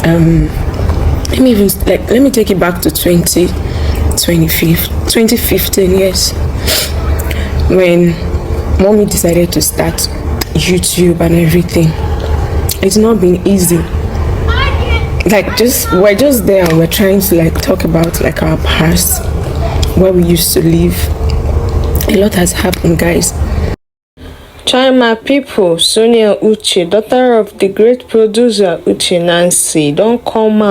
Let me take it back to 2015, yes, when mommy decided to start YouTube and everything. It's not been easy. We're just there and we're trying to talk about our past, where we used to live. A lot has happened, guys. China people, Sonia Uche, daughter of the great producer Uche Nancy, don't come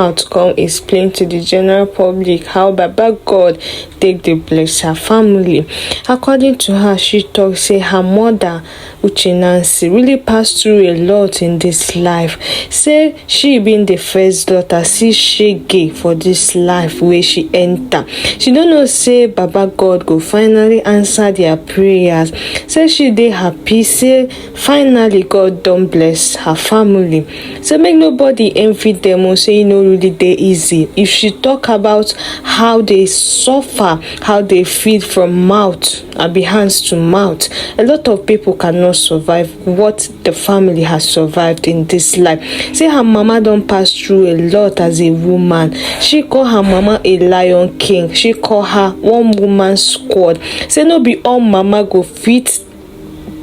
explain to the general public how Baba God take the bless her family. According to her, she talks say her mother Uche Nancy really passed through a lot in this life. Say she being the first daughter, see she gay for this life where she enter. She don't know say Baba God go finally answer their prayers. Say she dey happy. Say finally God don't bless her family. Say make nobody envy them or say really they easy. If she talk about how they suffer, how they feed from mouth and be hands to mouth, a lot of people cannot survive what the family has survived in this life. Say her mama don't pass through a lot as a woman. She call her mama a lion king. She call her one woman squad. Say no be all mama go fit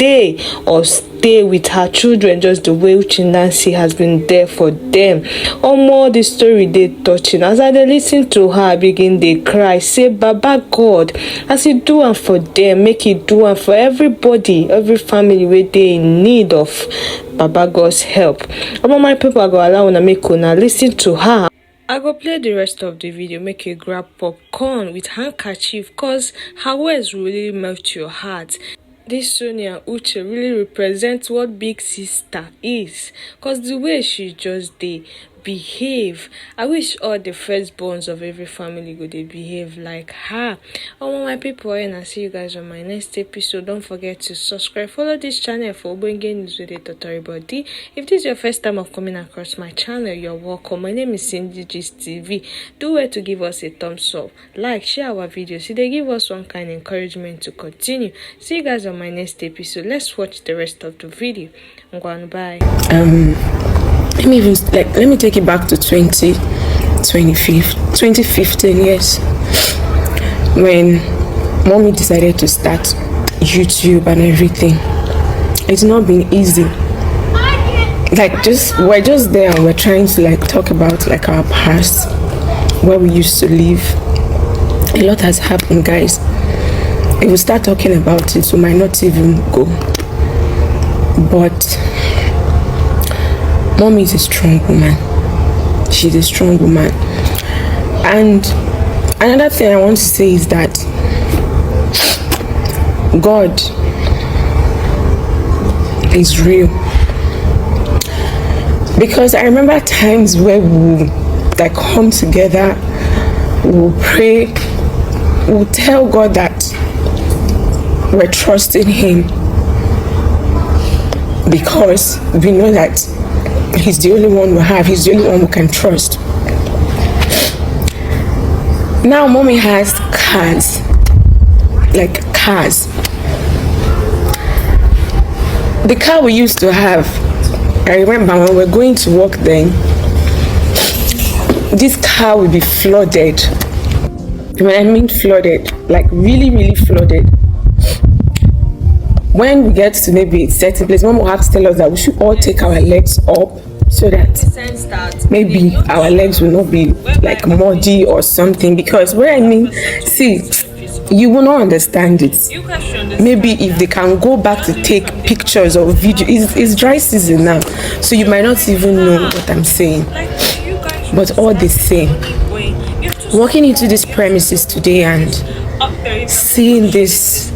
stay or stay with her children just the way Uche Nancy has been there for them. More the story they touching. As I listen to her begin they cry, say Baba God, as he do and for them, make it do and for everybody, every family where they in need of Baba God's help. My people go allow to make una listen to her. I go play the rest of the video, make you grab popcorn with handkerchief, cause her words really melt your heart. This Sonia Uche really represents what big sister is, cause the way she just behave. I wish all the firstborns of every family would they behave like her. My people, and I see you guys on my next episode. Don't forget to subscribe, follow this channel for bringing news with a tutorial body. If this is your first time of coming across my channel, you're welcome. My name is Cindy Gist TV. Do well to give us a thumbs up, like, share our videos. See, they give us some kind of encouragement to continue. See you guys on my next episode. Let's watch the rest of the video. Bye. Let me take it back to 2015, yes, when mommy decided to start YouTube and everything. It's not been easy. We're just there and we're trying to talk about our past, where we used to live. A lot has happened, guys. If we start talking about it, we might not even go. But mommy is a strong woman. She's a strong woman. And another thing I want to say is that God is real. Because I remember times where we come together, we'll pray, we'll tell God that we're trusting him, because we know that he's the only one we have. He's the only one we can trust. Now mommy has cars. The car we used to have, I remember when we were going to work then, this car would be flooded. When I mean flooded, really, really flooded. When we get to maybe a certain place, mom will have to tell us that we should all take our legs up so that maybe our legs will not be muddy or something. Because see, you will not understand it. Maybe if they can go back to take pictures or video, it's dry season now, so you might not even know what I'm saying. But all the same, walking into these premises today and seeing this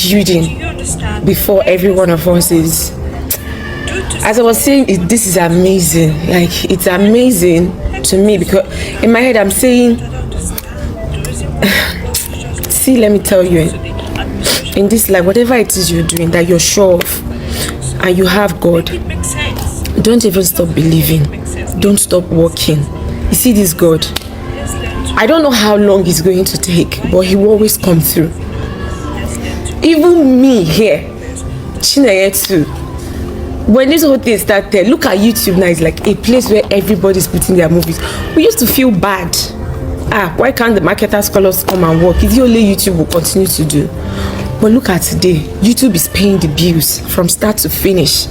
building before every one of us is, as I was saying, this is amazing. It's amazing to me, because in my head I'm saying, see, let me tell you, in this life, whatever it is you're doing that you're sure of and you have God, don't even stop believing. Don't stop working. You see this God, I don't know how long it's going to take, but he will always come through. Even me here, Chinenye too, when this whole thing started, look at YouTube now. It's like a place where everybody's putting their movies. We used to feel bad. Why can't the marketers call us come and work? It's the only YouTube will continue to do. But look at today, YouTube is paying the bills from start to finish.